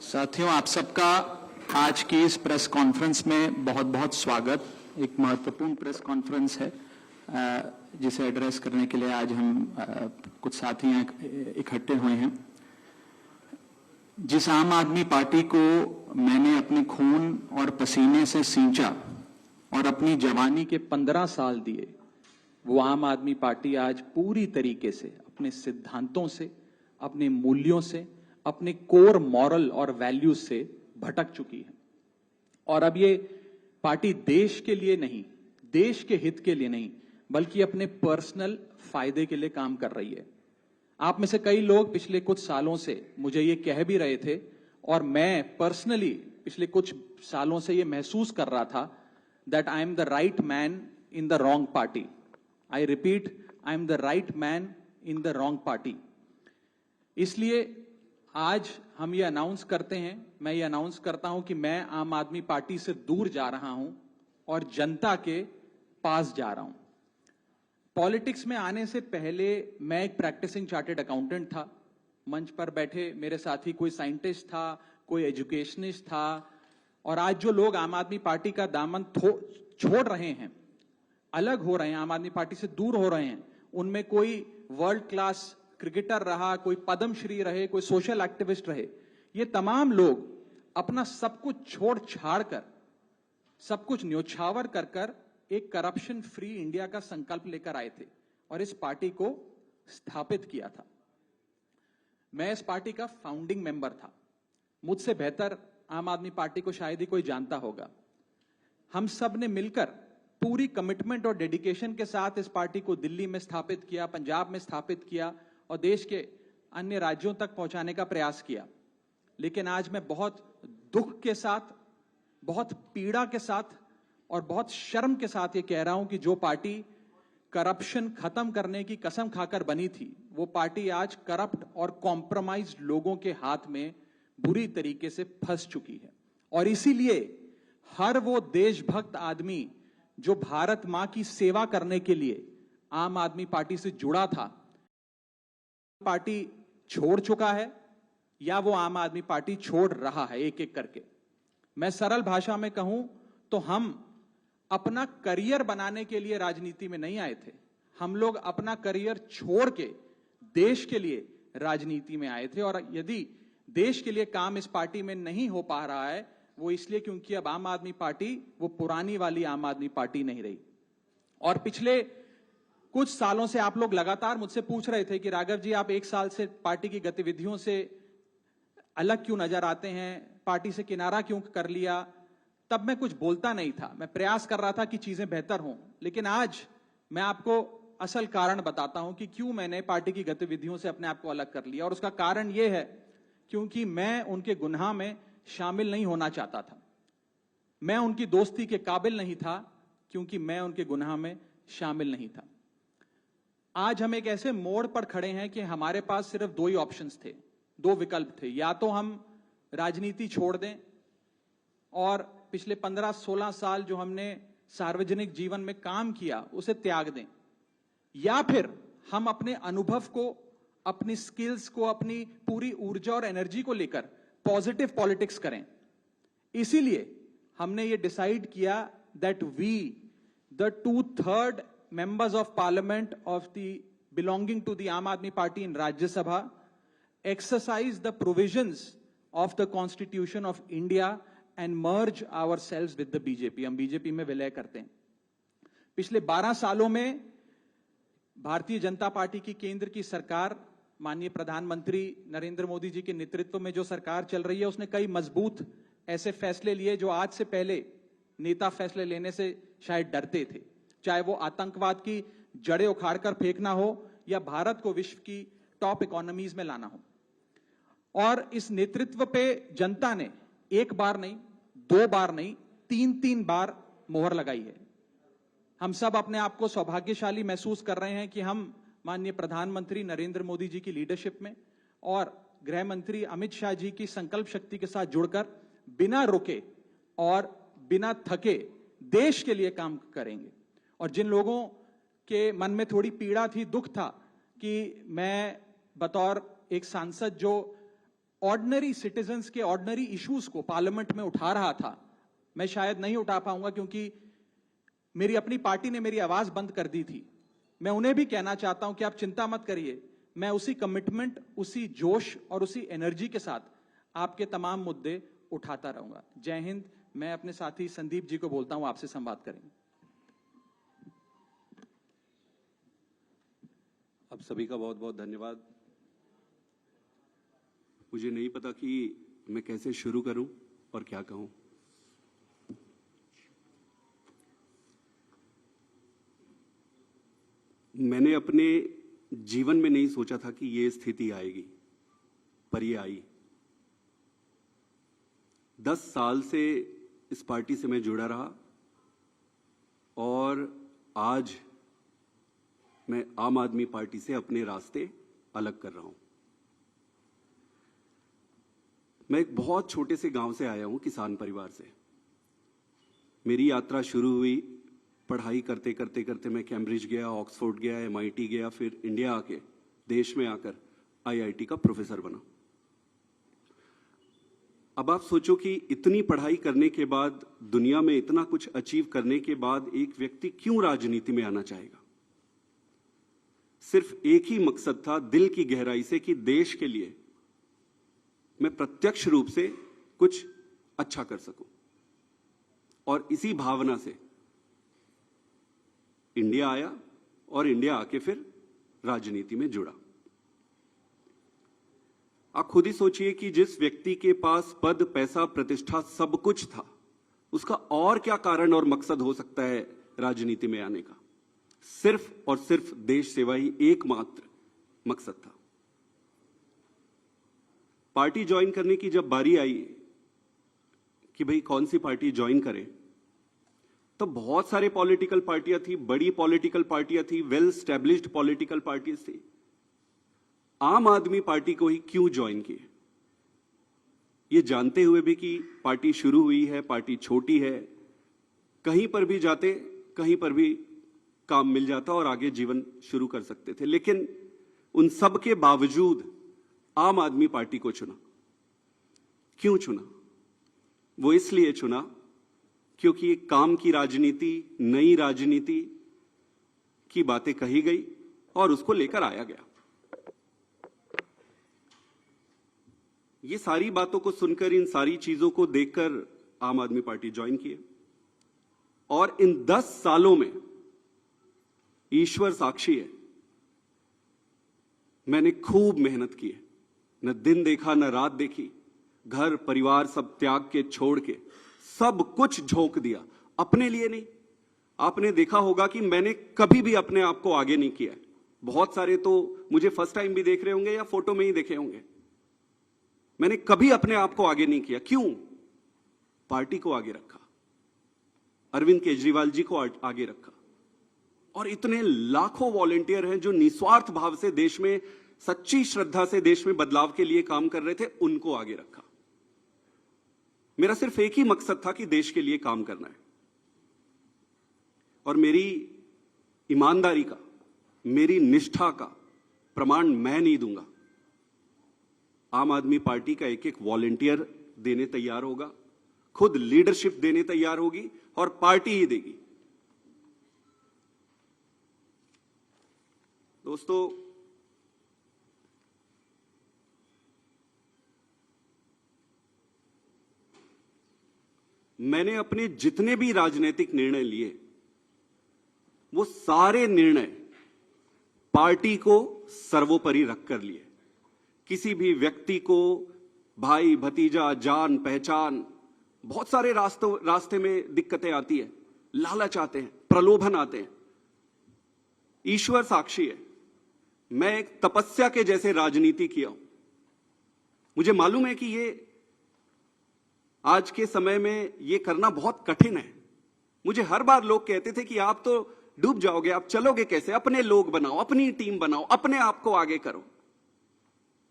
साथियों, आप सबका आज की इस प्रेस कॉन्फ्रेंस में बहुत बहुत स्वागत। एक महत्वपूर्ण प्रेस कॉन्फ्रेंस है जिसे एड्रेस करने के लिए आज हम कुछ साथी इकट्ठे हुए हैं। जिस आम आदमी पार्टी को मैंने अपने खून और पसीने से सींचा और अपनी जवानी के 15 साल दिए, वो आम आदमी पार्टी आज पूरी तरीके से अपने सिद्धांतों से, अपने मूल्यों से, अपने कोर मॉरल और वैल्यूज से भटक चुकी है। और अब ये पार्टी देश के लिए नहीं, देश के हित के लिए नहीं, बल्कि अपने पर्सनल फायदे के लिए काम कर रही है। आप में से कई लोग पिछले कुछ सालों से मुझे ये कह भी रहे थे, और मैं पर्सनली पिछले कुछ सालों से ये महसूस कर रहा था that I am the right man in the wrong party. I repeat, I am the right man in the wrong party. इसलिए आज हम ये अनाउंस करते हैं, मैं ये अनाउंस करता हूं कि मैं आम आदमी पार्टी से दूर जा रहा हूं और जनता के पास जा रहा हूं। पॉलिटिक्स में आने से पहले मैं एक प्रैक्टिसिंग चार्टर्ड अकाउंटेंट था। मंच पर बैठे मेरे साथी कोई साइंटिस्ट था, कोई एजुकेशनिस्ट था, और आज जो लोग आम आदमी पार्टी का दामन छोड़ रहे हैं, अलग हो रहे हैं, आम आदमी पार्टी से दूर हो रहे हैं, उनमें कोई वर्ल्ड क्लास क्रिकेटर रहा, कोई पद्मश्री रहे, कोई सोशल एक्टिविस्ट रहे, ये तमाम लोग अपना सब कुछ छोड़ छाड़ कर, सब कुछ न्योछावर कर कर एक करप्शन फ्री इंडिया का संकल्प लेकर आए थे और इस पार्टी को स्थापित किया था। मैं इस पार्टी का फाउंडिंग मेंबर था। मुझसे बेहतर आम आदमी पार्टी को शायद ही कोई जानता होगा। हम सब ने मिलकर पूरी कमिटमेंट और डेडिकेशन के साथ इस पार्टी को दिल्ली में स्थापित किया, पंजाब में स्थापित किया और देश के अन्य राज्यों तक पहुंचाने का प्रयास किया। लेकिन आज मैं बहुत दुख के साथ, बहुत पीड़ा के साथ और बहुत शर्म के साथ ये कह रहा हूं कि जो पार्टी करप्शन खत्म करने की कसम खाकर बनी थी, वो पार्टी आज करप्ट और कॉम्प्रोमाइज्ड लोगों के हाथ में बुरी तरीके से फंस चुकी है। और इसीलिए हर वो देशभक्त आदमी जो भारत मां की सेवा करने के लिए आम आदमी पार्टी से जुड़ा था, पार्टी छोड़ चुका है या वो आम आदमी पार्टी छोड़ रहा है एक एक करके। मैं सरल भाषा में कहूं तो हम अपना करियर बनाने के लिए राजनीति में नहीं आए थे। हम लोग अपना करियर छोड़ के देश के लिए राजनीति में आए थे। और यदि देश के लिए काम इस पार्टी में नहीं हो पा रहा है, वो इसलिए क्योंकि अब आम आदमी पार्टी वो पुरानी वाली आम आदमी पार्टी नहीं रही। और पिछले कुछ सालों से आप लोग लगातार मुझसे पूछ रहे थे कि राघव जी, आप एक साल से पार्टी की गतिविधियों से अलग क्यों नजर आते हैं, पार्टी से किनारा क्यों कर लिया। तब मैं कुछ बोलता नहीं था, मैं प्रयास कर रहा था कि चीजें बेहतर हों। लेकिन आज मैं आपको असल कारण बताता हूं कि क्यों मैंने पार्टी की गतिविधियों से अपने आप को अलग कर लिया। और उसका कारण यह है क्योंकि मैं उनके गुनाह में शामिल नहीं होना चाहता था। मैं उनकी दोस्ती के काबिल नहीं था क्योंकि मैं उनके गुनाह में शामिल नहीं था। आज हम एक ऐसे मोड़ पर खड़े हैं कि हमारे पास सिर्फ दो ही ऑप्शंस थे, दो विकल्प थे। या तो हम राजनीति छोड़ दें और पिछले 15-16 साल जो हमने सार्वजनिक जीवन में काम किया उसे त्याग दें, या फिर हम अपने अनुभव को, अपनी स्किल्स को, अपनी पूरी ऊर्जा और एनर्जी को लेकर पॉजिटिव पॉलिटिक्स करें। इसीलिए हमने ये डिसाइड किया that we, the 2/3 members of parliament of the belonging to the Aam Aadmi Party in Rajya Sabha, exercise the provisions of the Constitution of India and merge ourselves with the BJP। हम BJP में विलय करते हैं। पिछले 12 सालों में Bharatiya Janata party की केंद्र की सरकार, माननीय प्रधानमंत्री नरेंद्र मोदी जी के नेतृत्व में जो सरकार चल रही है, उसने कई मजबूत ऐसे फैसले लिए जो आज से पहले नेता फैसले लेने से शायद डरते थे। चाहे वो आतंकवाद की जड़ें उखाड़कर फेंकना हो या भारत को विश्व की टॉप इकोनॉमीज में लाना हो। और इस नेतृत्व पे जनता ने एक बार नहीं, दो बार नहीं, 3-3 बार मोहर लगाई है। हम सब अपने आप को सौभाग्यशाली महसूस कर रहे हैं कि हम माननीय प्रधानमंत्री नरेंद्र मोदी जी की लीडरशिप में और गृह मंत्री अमित शाह जी की संकल्प शक्ति के साथ जुड़कर बिना रुके और बिना थके देश के लिए काम करेंगे। और जिन लोगों के मन में थोड़ी पीड़ा थी, दुख था कि मैं बतौर एक सांसद जो ऑर्डिनरी सिटीजन्स के ऑर्डिनरी इश्यूज को पार्लियामेंट में उठा रहा था, मैं शायद नहीं उठा पाऊंगा क्योंकि मेरी अपनी पार्टी ने मेरी आवाज बंद कर दी थी। मैं उन्हें भी कहना चाहता हूं कि आप चिंता मत करिए, मैं उसी कमिटमेंट, उसी जोश और उसी एनर्जी के साथ आपके तमाम मुद्दे उठाता रहूंगा। जय हिंद। मैं अपने साथी संदीप जी को बोलता हूं, आपसे संवाद करेंगे। आप सभी का बहुत बहुत धन्यवाद। मुझे नहीं पता कि मैं कैसे शुरू करूं और क्या कहूं। मैंने अपने जीवन में नहीं सोचा था कि ये स्थिति आएगी, पर ये आई। 10 साल से इस पार्टी से मैं जुड़ा रहा और आज मैं आम आदमी पार्टी से अपने रास्ते अलग कर रहा हूं। मैं एक बहुत छोटे से गांव से आया हूं, किसान परिवार से। मेरी यात्रा शुरू हुई पढ़ाई करते करते करते। मैं कैम्ब्रिज गया, ऑक्सफोर्ड गया, MIT गया, फिर इंडिया आके, देश में आकर IIT का प्रोफेसर बना। अब आप सोचो कि इतनी पढ़ाई करने के बाद, दुनिया में इतना कुछ अचीव करने के बाद एक व्यक्ति क्यों राजनीति में आना चाहेगा? सिर्फ एक ही मकसद था दिल की गहराई से कि देश के लिए मैं प्रत्यक्ष रूप से कुछ अच्छा कर सकूं। और इसी भावना से इंडिया आया और इंडिया आके फिर राजनीति में जुड़ा। आप खुद ही सोचिए कि जिस व्यक्ति के पास पद, पैसा, प्रतिष्ठा सब कुछ था, उसका और क्या कारण और मकसद हो सकता है राजनीति में आने का? सिर्फ और सिर्फ देश सेवा ही एकमात्र मकसद था। पार्टी ज्वाइन करने की जब बारी आई कि भाई कौन सी पार्टी ज्वाइन करें, तो बहुत सारे पॉलिटिकल पार्टियां थी, बड़ी पॉलिटिकल पार्टियां थी, वेल स्टैब्लिश्ड पॉलिटिकल पार्टीज थी। आम आदमी पार्टी को ही क्यों ज्वाइन किए, ये जानते हुए भी कि पार्टी शुरू हुई है, पार्टी छोटी है, कहीं पर भी जाते, कहीं पर भी काम मिल जाता और आगे जीवन शुरू कर सकते थे। लेकिन उन सब के बावजूद आम आदमी पार्टी को चुना। क्यों चुना? वो इसलिए चुना क्योंकि एक काम की राजनीति, नई राजनीति की बातें कही गई और उसको लेकर आया गया। ये सारी बातों को सुनकर, इन सारी चीजों को देखकर आम आदमी पार्टी ज्वाइन किए। और इन 10 सालों में ईश्वर साक्षी है, मैंने खूब मेहनत की है। न दिन देखा, न रात देखी, घर परिवार सब त्याग के, छोड़ के सब कुछ झोंक दिया। अपने लिए नहीं। आपने देखा होगा कि मैंने कभी भी अपने आप को आगे नहीं किया है। बहुत सारे तो मुझे फर्स्ट टाइम भी देख रहे होंगे या फोटो में ही देखे होंगे। मैंने कभी अपने आप को आगे नहीं किया। क्यों? पार्टी को आगे रखा, अरविंद केजरीवाल जी को आगे रखा। और इतने लाखों वॉलंटियर हैं जो निस्वार्थ भाव से देश में, सच्ची श्रद्धा से देश में बदलाव के लिए काम कर रहे थे, उनको आगे रखा। मेरा सिर्फ एक ही मकसद था कि देश के लिए काम करना है। और मेरी ईमानदारी का, मेरी निष्ठा का प्रमाण मैं नहीं दूंगा। आम आदमी पार्टी का एक एक वॉलंटियर देने तैयार होगा, खुद लीडरशिप देने तैयार होगी और पार्टी ही देगी। दोस्तों, मैंने अपने जितने भी राजनीतिक निर्णय लिए, वो सारे निर्णय पार्टी को सर्वोपरि रखकर लिए। किसी भी व्यक्ति को भाई, भतीजा, जान पहचान, बहुत सारे रास्ते में दिक्कतें आती है, लालच आते हैं, प्रलोभन आते हैं। ईश्वर साक्षी है, मैं एक तपस्या के जैसे राजनीति किया हूं। मुझे मालूम है कि ये आज के समय में ये करना बहुत कठिन है। मुझे हर बार लोग कहते थे कि आप तो डूब जाओगे, आप चलोगे कैसे? अपने लोग बनाओ, अपनी टीम बनाओ, अपने आप को आगे करो।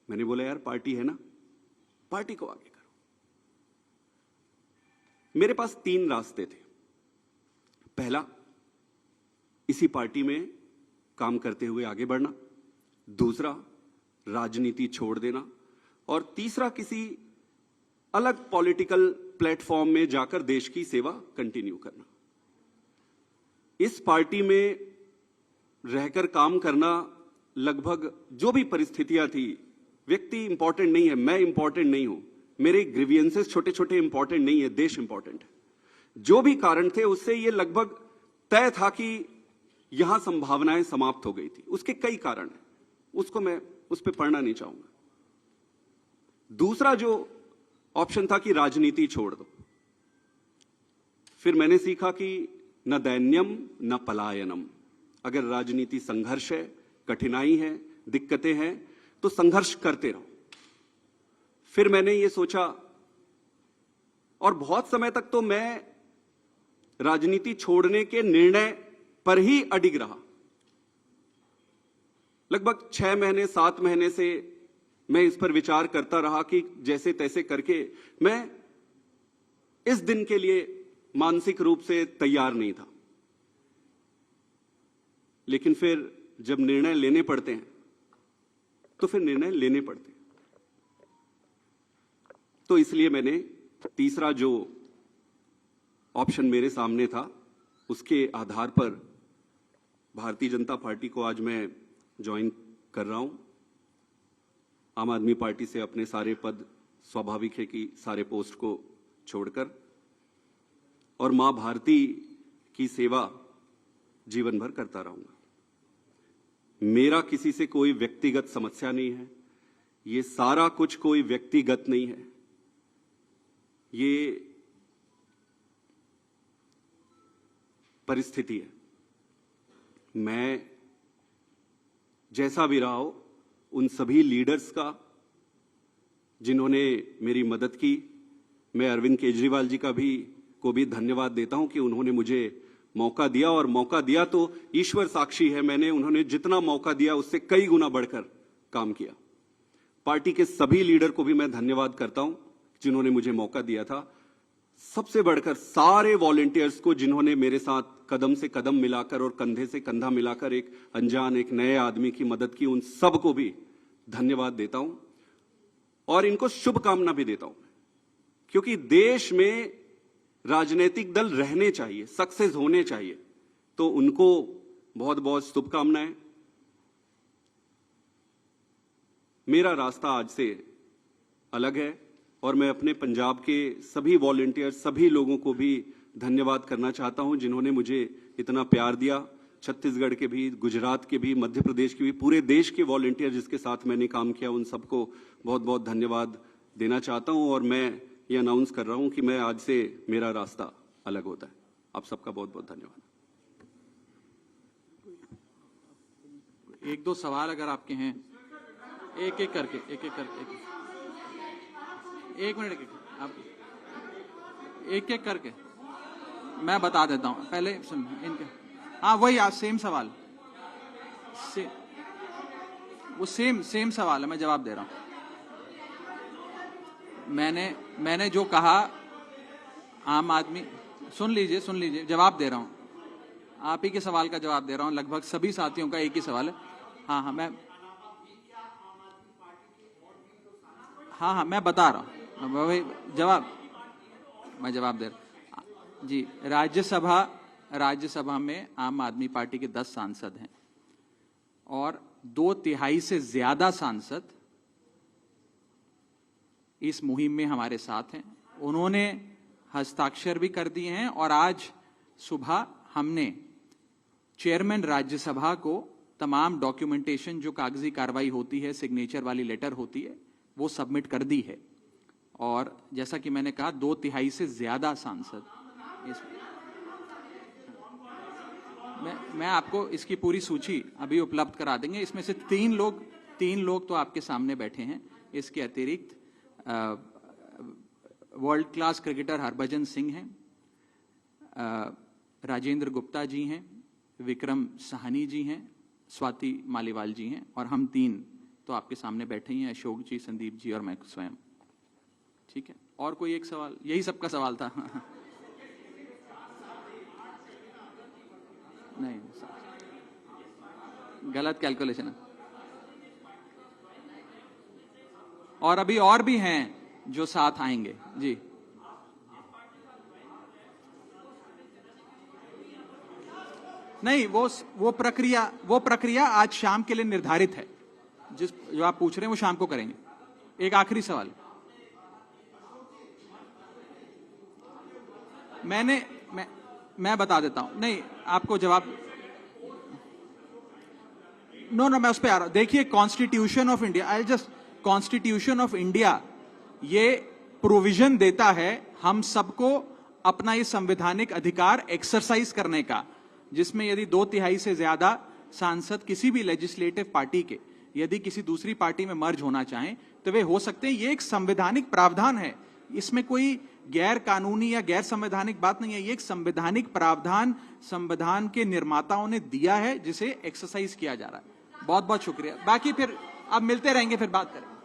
मैंने बोला यार, पार्टी है ना, पार्टी को आगे करो। मेरे पास 3 रास्ते थे। पहला, इसी पार्टी में काम करते हुए आगे बढ़ना। दूसरा, राजनीति छोड़ देना। और तीसरा किसी अलग पॉलिटिकल प्लेटफॉर्म में जाकर देश की सेवा कंटिन्यू करना। इस पार्टी में रहकर काम करना, लगभग जो भी परिस्थितियां थी, व्यक्ति इंपॉर्टेंट नहीं है, मैं इंपॉर्टेंट नहीं हूं, मेरे ग्रीवियंसेस छोटे छोटे इंपॉर्टेंट नहीं है, देश इंपॉर्टेंट है। जो भी कारण थे उससे ये लगभग तय था कि यहां संभावनाएं समाप्त हो गई थी। उसके कई कारण हैं, उसको मैं उस पर पढ़ना नहीं चाहूंगा। दूसरा जो ऑप्शन था कि राजनीति छोड़ दो। फिर मैंने सीखा कि न दैन्यम न पलायनम। अगर राजनीति संघर्ष है, कठिनाई है, दिक्कतें हैं, तो संघर्ष करते रहो। फिर मैंने ये सोचा, और बहुत समय तक तो मैं राजनीति छोड़ने के निर्णय पर ही अडिग रहा। लगभग 6 महीने 7 महीने से मैं इस पर विचार करता रहा कि जैसे तैसे करके मैं इस दिन के लिए मानसिक रूप से तैयार नहीं था। लेकिन फिर जब निर्णय लेने पड़ते हैं तो फिर निर्णय लेने पड़ते हैं। तो इसलिए मैंने तीसरा जो ऑप्शन मेरे सामने था, उसके आधार पर भारतीय जनता पार्टी को आज मैं ज्वाइन कर रहा हूं। आम आदमी पार्टी से अपने सारे पद, स्वाभाविक है कि सारे पोस्ट को छोड़कर, और मां भारती की सेवा जीवन भर करता रहूंगा। मेरा किसी से कोई व्यक्तिगत समस्या नहीं है, ये सारा कुछ कोई व्यक्तिगत नहीं है, ये परिस्थिति है। मैं जैसा भी रहा हो, उन सभी लीडर्स का जिन्होंने मेरी मदद की, मैं अरविंद केजरीवाल जी को भी धन्यवाद देता हूं कि उन्होंने मुझे मौका दिया, और मौका दिया तो ईश्वर साक्षी है, मैंने उन्होंने जितना मौका दिया उससे कई गुना बढ़कर काम किया। पार्टी के सभी लीडर को भी मैं धन्यवाद करता हूं जिन्होंने मुझे मौका दिया था। सबसे बढ़कर सारे वॉलंटियर्स को जिन्होंने मेरे साथ कदम से कदम मिलाकर और कंधे से कंधा मिलाकर एक अनजान, एक नए आदमी की मदद की, उन सबको भी धन्यवाद देता हूं और इनको शुभकामना भी देता हूं, क्योंकि देश में राजनीतिक दल रहने चाहिए, सक्सेस होने चाहिए, तो उनको बहुत बहुत शुभकामनाएं। मेरा रास्ता आज से अलग है और मैं अपने पंजाब के सभी वॉलंटियर, सभी लोगों को भी धन्यवाद करना चाहता हूं जिन्होंने मुझे इतना प्यार दिया। छत्तीसगढ़ के भी, गुजरात के भी, मध्य प्रदेश के भी, पूरे देश के वॉलंटियर जिसके साथ मैंने काम किया, उन सबको बहुत बहुत धन्यवाद देना चाहता हूं। और मैं ये अनाउंस कर रहा हूं कि मैं आज से मेरा रास्ता अलग होता है। आप सबका बहुत बहुत धन्यवाद। एक दो सवाल अगर आपके हैं, एक एक करके एक मिनट, आप एक एक करके मैं बता देता हूं। पहले सुन इनके, हाँ वही आज सेम सवाल, वो सेम सवाल है, मैं जवाब दे रहा हूं। मैंने जो कहा, आम आदमी, सुन लीजिए, जवाब दे रहा हूं। आप ही के सवाल का जवाब दे रहा हूं, लगभग सभी साथियों का एक ही सवाल है। हाँ मैं बता रहा हूं, वही मैं जवाब दे रहा हूं जी। राज्यसभा में आम आदमी पार्टी के 10 सांसद हैं और 2/3 से ज्यादा सांसद इस मुहिम में हमारे साथ हैं। उन्होंने हस्ताक्षर भी कर दिए हैं और आज सुबह हमने चेयरमैन राज्यसभा को तमाम डॉक्यूमेंटेशन, जो कागजी कार्रवाई होती है, सिग्नेचर वाली लेटर होती है, वो सबमिट कर दी है। और जैसा कि मैंने कहा, 2/3 से ज्यादा सांसद मैं आपको इसकी पूरी सूची अभी उपलब्ध करा देंगे। इसमें से 3 लोग तो आपके सामने बैठे हैं। इसके अतिरिक्त world class cricketer Harbhajan Singh हैं, राजेंद्र गुप्ता जी हैं, विक्रम साहनी जी हैं, स्वाति मालीवाल जी हैं, और हम 3 तो आपके सामने बैठे ही हैं, अशोक जी, संदीप जी और मैं स्वयं। ठीक है, और कोई एक सवाल? यही सबका सवाल था। नहीं, गलत कैलकुलेशन है। और अभी और भी हैं जो साथ आएंगे। जी, नहीं, वो प्रक्रिया आज शाम के लिए निर्धारित है। जो आप पूछ रहे हैं वो शाम को करेंगे। एक आखिरी सवाल, मैं बता देता हूं। नहीं, आपको जवाब, नो, मैं उस पर आ रहा हूं। देखिए, कॉन्स्टिट्यूशन ऑफ इंडिया ये प्रोविजन देता है हम सबको अपना ये संवैधानिक अधिकार एक्सरसाइज करने का, जिसमें यदि 2/3 से ज्यादा सांसद किसी भी लेजिस्लेटिव पार्टी के यदि किसी दूसरी पार्टी में मर्ज होना चाहें तो वे हो सकते हैं। ये एक संवैधानिक प्रावधान है, इसमें कोई गैर कानूनी या गैर संवैधानिक बात नहीं है। ये एक संवैधानिक प्रावधान संविधान के निर्माताओं ने दिया है, जिसे एक्सरसाइज किया जा रहा है। बहुत बहुत शुक्रिया। बाकी फिर अब मिलते रहेंगे, फिर बात करेंगे।